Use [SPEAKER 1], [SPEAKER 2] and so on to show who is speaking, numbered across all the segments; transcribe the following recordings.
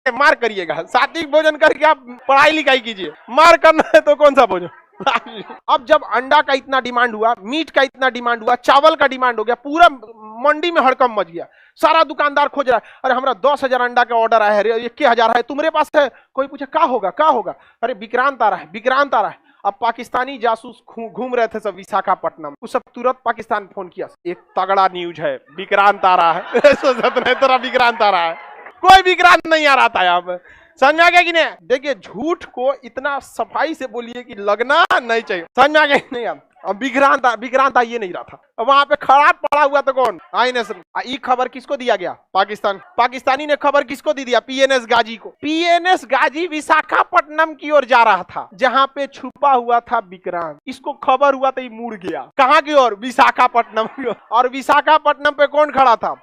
[SPEAKER 1] मार करिएगा, सात्विक भोजन करके आप पढ़ाई लिखाई कीजिए। मार करना है तो कौन सा भोजन। अब जब अंडा का इतना डिमांड हुआ, मीट का इतना डिमांड हुआ, चावल का डिमांड हो गया, पूरा मंडी में हड़कंप मच गया। सारा दुकानदार खोज रहा है, अरे हमारा 10,000 अंडा का ऑर्डर आया है, 21,000 है, तुम्हारे पास है? कोई पूछे क्या होगा क्या होगा, अरे विक्रांत आ रहा है, विक्रांत आ रहा है। अब पाकिस्तानी जासूस घूम रहे थे सब विशाखापट्टनम, उस सब तुरंत पाकिस्तान फोन किया, एक तगड़ा न्यूज है, विक्रांत आ रहा है। सोचत नहीं तेरा विक्रांत आ रहा है, कोई विक्रांत नहीं आ रहा था यहाँ पे। समझ में आ गया कि नहीं? देखिए झूठ को इतना सफाई से बोलिए कि लगना नहीं चाहिए। समझ में आ गया कि नहीं? अब विक्रांत ये नहीं रहा था, वहां पे खराब पड़ा हुआ था कौन? आईएनएस। ये खबर किसको दिया गया? पाकिस्तानी ने खबर किसको दी दिया? पीएनएस गाजी को। पीएनएस गाजी विशाखापट्टनम की ओर जा रहा था, जहां पे छुपा हुआ था विक्रांत। इसको खबर हुआ तो ये मुड़ गया, कहां की ओर? विशाखापट्टनम की ओर। और विशाखापट्टनम पे कौन खड़ा था?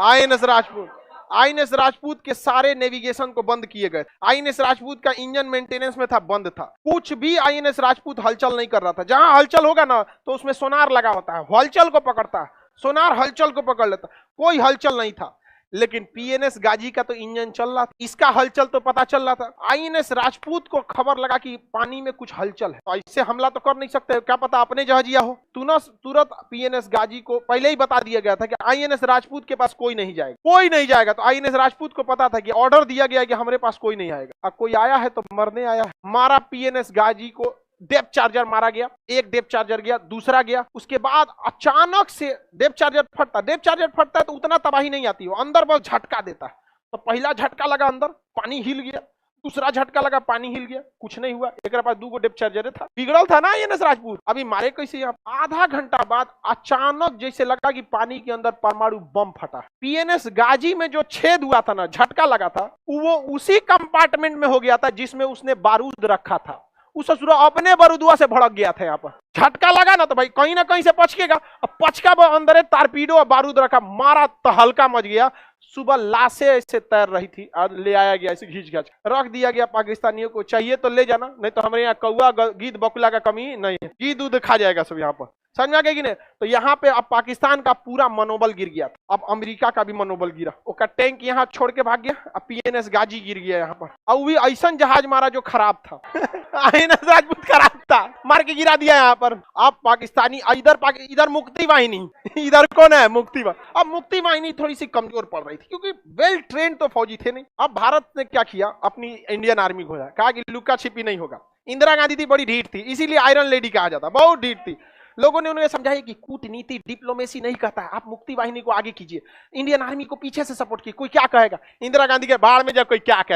[SPEAKER 1] आईएनएस राजपूत। आईएनएस राजपूत के सारे नेविगेशन को बंद किए गए। आईएनएस राजपूत का इंजन मेंटेनेंस में था, बंद था, कुछ भी आईएनएस राजपूत हलचल नहीं कर रहा था। जहां हलचल होगा ना तो उसमें सोनार लगा होता है, हलचल को पकड़ता है, सोनार हलचल को पकड़ लेता। कोई हलचल नहीं था, लेकिन पीएनएस गाजी का तो इंजन चल रहा था, इसका हलचल तो पता चल रहा था। आईएनएस राजपूत को खबर लगा कि पानी में कुछ हलचल है, तो इससे हमला तो कर नहीं सकते, क्या पता अपने जहाजिया हो। तुरंत पीएनएस गाजी को पहले ही बता दिया गया था कि आईएनएस राजपूत के पास कोई नहीं जाएगा। तो आईएनएस राजपूत को पता था कि ऑर्डर दिया गया कि हमारे पास कोई नहीं आएगा। अब कोई आया है तो मरने आया है। मारा पीएनएस गाजी को, डेप्थ चार्जर मारा गया, एक डेप्थ चार्जर गया, दूसरा गया। उसके बाद अचानक से डेप्थ चार्जर फटता है तो उतना तबाही नहीं आती, वो अंदर बस झटका देता है। तो पहला झटका लगा अंदर, पानी हिल गया, दूसरा झटका लगा, पानी हिल गया, कुछ नहीं हुआ। एक पास 2 डेप्थ चार्जर था, बिगड़ल था ना आईएनएस राजपूत। अभी मारे कैसे? आधा घंटा बाद अचानक जैसे लगा कि पानी के अंदर परमाणु बम फटा। पीएनएस गाजी में जो छेद हुआ था ना, झटका लगा था, वो उसी कंपार्टमेंट में हो गया था जिसमें उसने बारूद रखा था। उस ससुरा अपने बारूदुआ से भड़क गया था। यहाँ पर झटका लगा ना तो भाई कहीं ना कहीं से पचकेगा। अब पचका अंदर टारपीडो और बारूद रखा, मारा तो हल्का मच गया। सुबह लाशें ऐसे तैर रही थी और ले आया गया, ऐसे घींच रख दिया गया। पाकिस्तानियों को चाहिए तो ले जाना, नहीं तो हमारे यहाँ कौआ गीद बकुला का कमी नहीं है, गीद दूध खा जाएगा सब यहाँ पर। समझ में आ गया कि नहीं? तो यहाँ पे अब पाकिस्तान का पूरा मनोबल गिर गया था। अब अमेरिका का भी मनोबल गिरा, उसका टैंक यहाँ छोड़ के भाग गया। अब पीएनएस गाजी गिर गया यहाँ पर। अब भी ऐसा जहाज मारा जो खराब था। आईएनएस राजपूत खराब था, मार के गिरा दिया यहाँ पर। अब पाकिस्तानी इधर मुक्ति वाहिनी, इधर कौन है? मुक्ति वाहिनी। अब मुक्ति वाहिनी थोड़ी सी कमजोर पड़ रही थी क्योंकि वेल ट्रेन तो फौजी थे नहीं। अब भारत ने क्या किया? अपनी इंडियन आर्मी को कहा कि लुका छिपी नहीं होगा। इंदिरा गांधी थी, बड़ी ढीठ थी, इसीलिए आयरन लेडी कहा जाता, बहुत ढीठ थी। लोगों ने उन्हें समझाया कि कूटनीति डिप्लोमेसी नहीं कहता है, आप मुक्ति वाहिनी को आगे कीजिए, इंडियन आर्मी को पीछे से सपोर्ट कीजिए, कोई क्या कहेगा। इंदिरा गांधी के बाढ़ में जब कोई क्या कहे